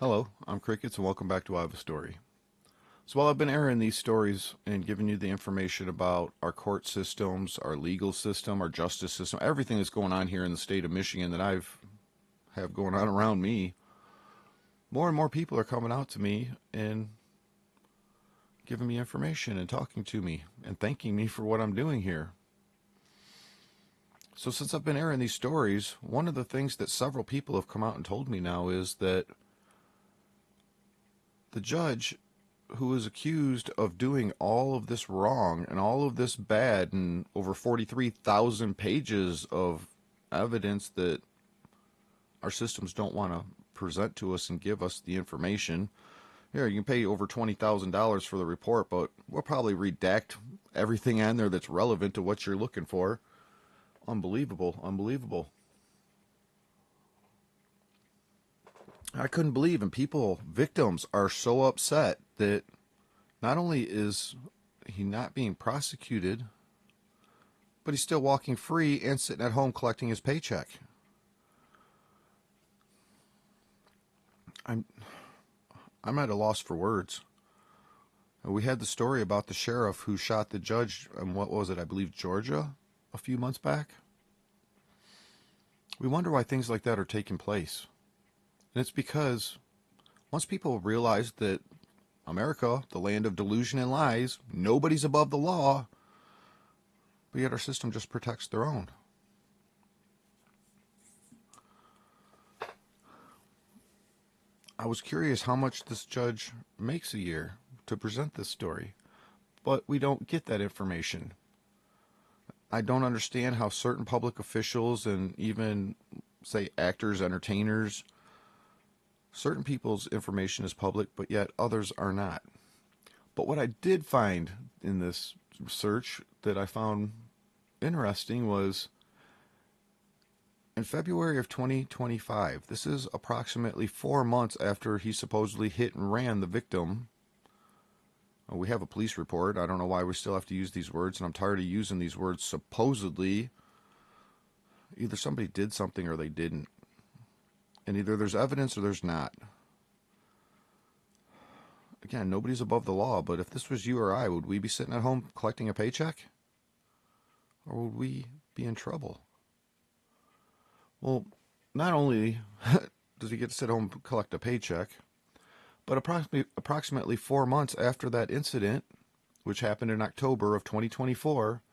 Hello, I'm Crickets, and welcome back to I Have a Story. So, while I've been airing these stories and giving you the information about our court systems, our legal system, our justice system, everything that's going on here in the state of Michigan that have going on around me, more and more people are coming out to me and giving me information and talking to me and thanking me for what I'm doing here. So, since I've been airing these stories, one of the things that several people have come out and told me now is that the judge who is accused of doing all of this wrong and all of this bad and over 43,000 pages of evidence that our systems don't want to present to us and give us the information. Here, you can pay over $20,000 for the report, but we'll probably redact everything on there that's relevant to what you're looking for. Unbelievable, unbelievable. I couldn't believe, and victims are so upset that not only is he not being prosecuted, but he's still walking free and sitting at home collecting his paycheck. I'm at a loss for words. We had the story about the sheriff who shot the judge in, what was it, I believe Georgia, a few months back. We wonder why things like that are taking place. And it's because once people realize that America, the land of delusion and lies, nobody's above the law, but yet our system just protects their own. I was curious how much this judge makes a year to present this story, but we don't get that information. I don't understand how certain public officials and even, say, actors, entertainers, certain people's information is public, but yet others are not. But what I did find in this search that I found interesting was in February of 2025, this is approximately 4 months after he supposedly hit and ran the victim. We have a police report. I don't know why we still have to use these words, and I'm tired of using these words supposedly. Either somebody did something or they didn't. And either there's evidence or there's not. Again, nobody's above the law, but if this was you or I, would we be sitting at home collecting a paycheck? Or would we be in trouble? Well, not only does he get to sit home and collect a paycheck, but approximately 4 months after that incident, which happened in October of 2024,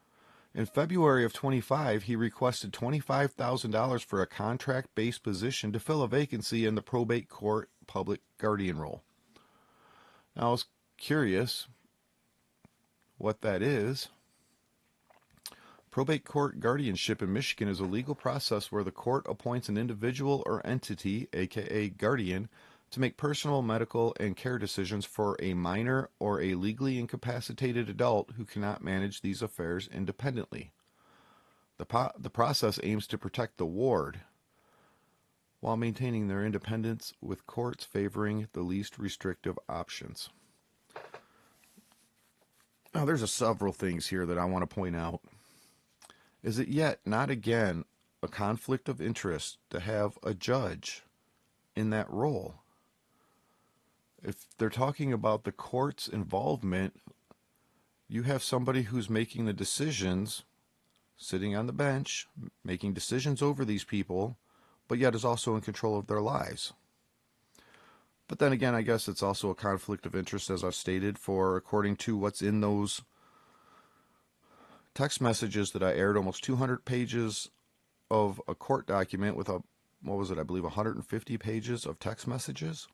in February of 25, he requested $25,000 for a contract-based position to fill a vacancy in the probate court public guardian role. Now, I was curious what that is. Probate court guardianship in Michigan is a legal process where the court appoints an individual or entity, aka guardian, to make personal, medical, and care decisions for a minor or a legally incapacitated adult who cannot manage these affairs independently. The process aims to protect the ward while maintaining their independence, with courts favoring the least restrictive options. Now, there's several things here that I want to point out. Is it yet not again a conflict of interest to have a judge in that role? If they're talking about the court's involvement, you have somebody who's making the decisions, sitting on the bench, making decisions over these people, but yet is also in control of their lives. But then again, I guess it's also a conflict of interest, as I've stated, for according to what's in those text messages that I aired, almost 200 pages of a court document with I believe 150 pages of text messages.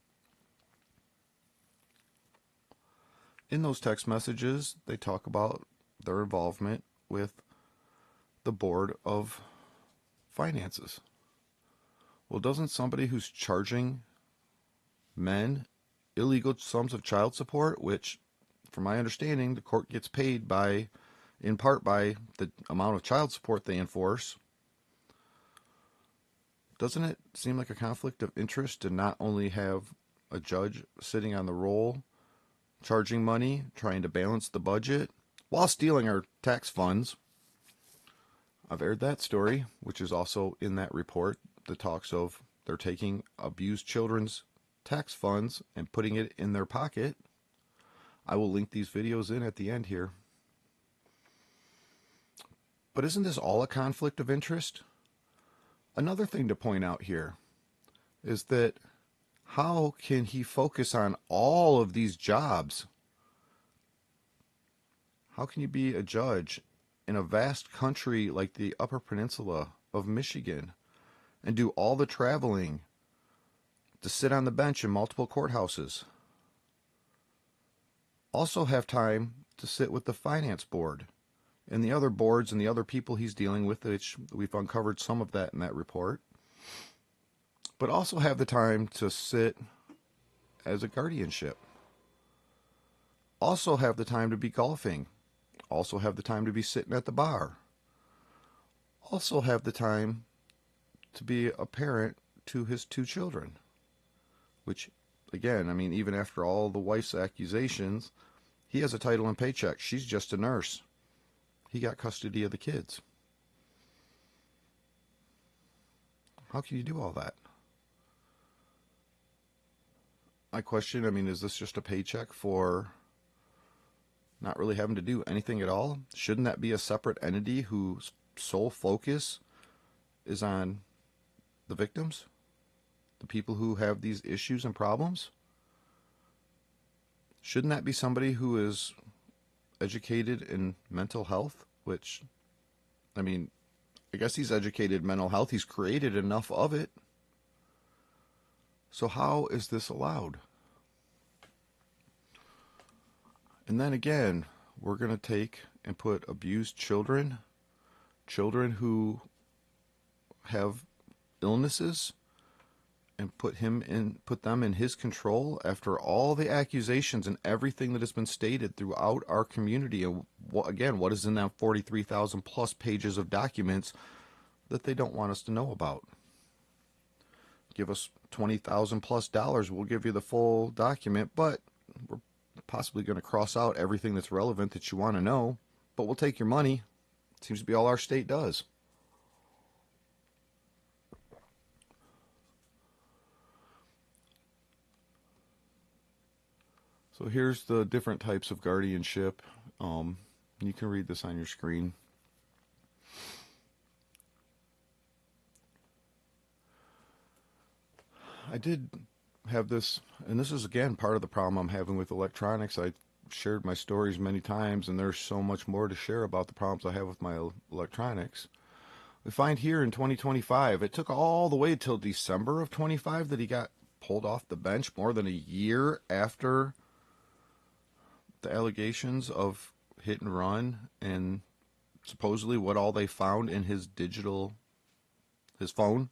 In those text messages, they talk about their involvement with the Board of Finances. Well, doesn't somebody who's charging men illegal sums of child support, which, from my understanding, the court gets paid in part by the amount of child support they enforce, doesn't it seem like a conflict of interest to not only have a judge sitting on the roll, charging money, trying to balance the budget, while stealing our tax funds? I've aired that story, which is also in that report that talks of they're taking abused children's tax funds and putting it in their pocket. I will link these videos in at the end here. But isn't this all a conflict of interest? Another thing to point out here is that how can he focus on all of these jobs? How can you be a judge in a vast country like the Upper Peninsula of Michigan and do all the traveling to sit on the bench in multiple courthouses? Also have time to sit with the finance board and the other boards and the other people he's dealing with, which we've uncovered some of that in that report. But also have the time to sit as a guardianship. Also have the time to be golfing. Also have the time to be sitting at the bar. Also have the time to be a parent to his 2 children. Which, again, I mean, even after all the wife's accusations, he has a title and paycheck. She's just a nurse. He got custody of the kids. How can you do all that? My question, I mean, is this just a paycheck for not really having to do anything at all? Shouldn't that be a separate entity whose sole focus is on the victims? The people who have these issues and problems? Shouldn't that be somebody who is educated in mental health? Which, I mean, I guess he's educated in mental health. He's created enough of it. So how is this allowed? And then again, we're going to take and put abused children, children who have illnesses, and put them in his control after all the accusations and everything that has been stated throughout our community. And what is in that 43,000 plus pages of documents that they don't want us to know about? Give us $20,000 plus, we'll give you the full document, but we're possibly going to cross out everything that's relevant that you want to know, but we'll take your money. Seems to be all our state does. So here's the different types of guardianship. You can read this on your screen. I did have this, and this is again part of the problem I'm having with electronics. I shared my stories many times, and there's so much more to share about the problems I have with my electronics. We find here in 2025, it took all the way till December of 25 that he got pulled off the bench, more than a year after the allegations of hit and run and supposedly what all they found in his phone.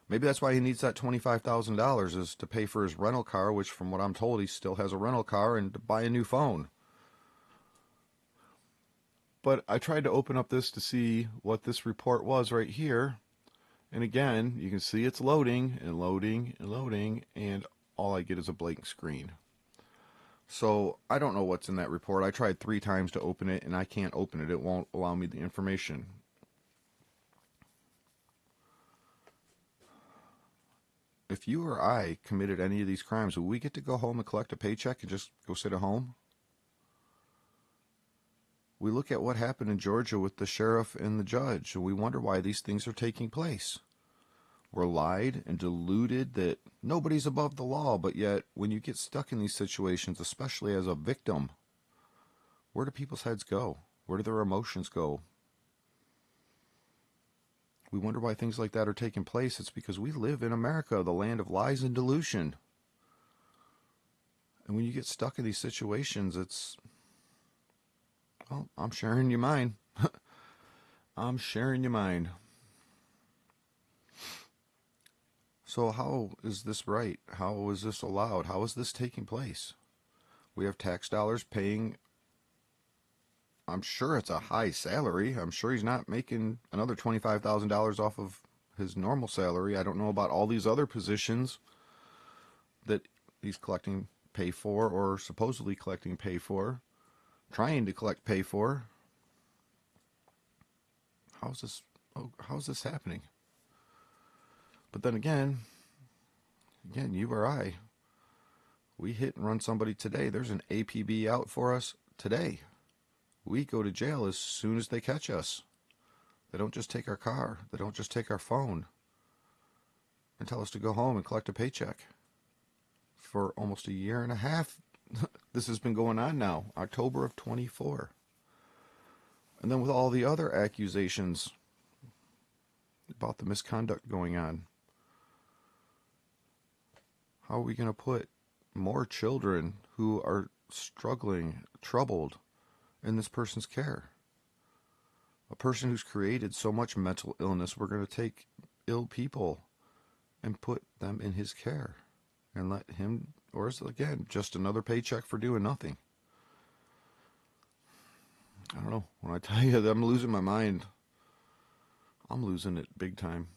Maybe that's why he needs that $25,000 is to pay for his rental car, which from what I'm told, he still has a rental car, and to buy a new phone. But I tried to open up this to see what this report was right here. And again, you can see it's loading and loading and loading, and all I get is a blank screen. So I don't know what's in that report. I tried 3 times to open it, and I can't open it. It won't allow me the information. If you or I committed any of these crimes, would we get to go home and collect a paycheck and just go sit at home? We look at what happened in Georgia with the sheriff and the judge, and we wonder why these things are taking place. We're lied and deluded that nobody's above the law, but yet when you get stuck in these situations, especially as a victim, where do people's heads go? Where do their emotions go? We wonder why things like that are taking place. It's because we live in America, the land of lies and delusion. And when you get stuck in these situations, well, I'm sharing you mine. I'm sharing you mine. So how is this right? How is this allowed? How is this taking place? We have tax dollars paying, I'm sure it's a high salary. I'm sure he's not making another $25,000 off of his normal salary. I don't know about all these other positions that he's collecting pay for, or supposedly collecting pay for, trying to collect pay for. How's this happening? But then again, again, you or I, we hit and run somebody today. There's an APB out for us today. We go to jail as soon as they catch us. They don't just take our car. They don't just take our phone and tell us to go home and collect a paycheck. For almost a year and a half, this has been going on now, October of 24. And then with all the other accusations about the misconduct going on, how are we going to put more children who are struggling, troubled, in this person's care? A person who's created so much mental illness, we're going to take ill people and put them in his care and let him, or is it again just another paycheck for doing nothing? I don't know. When I tell you that I'm losing my mind, I'm losing it big time.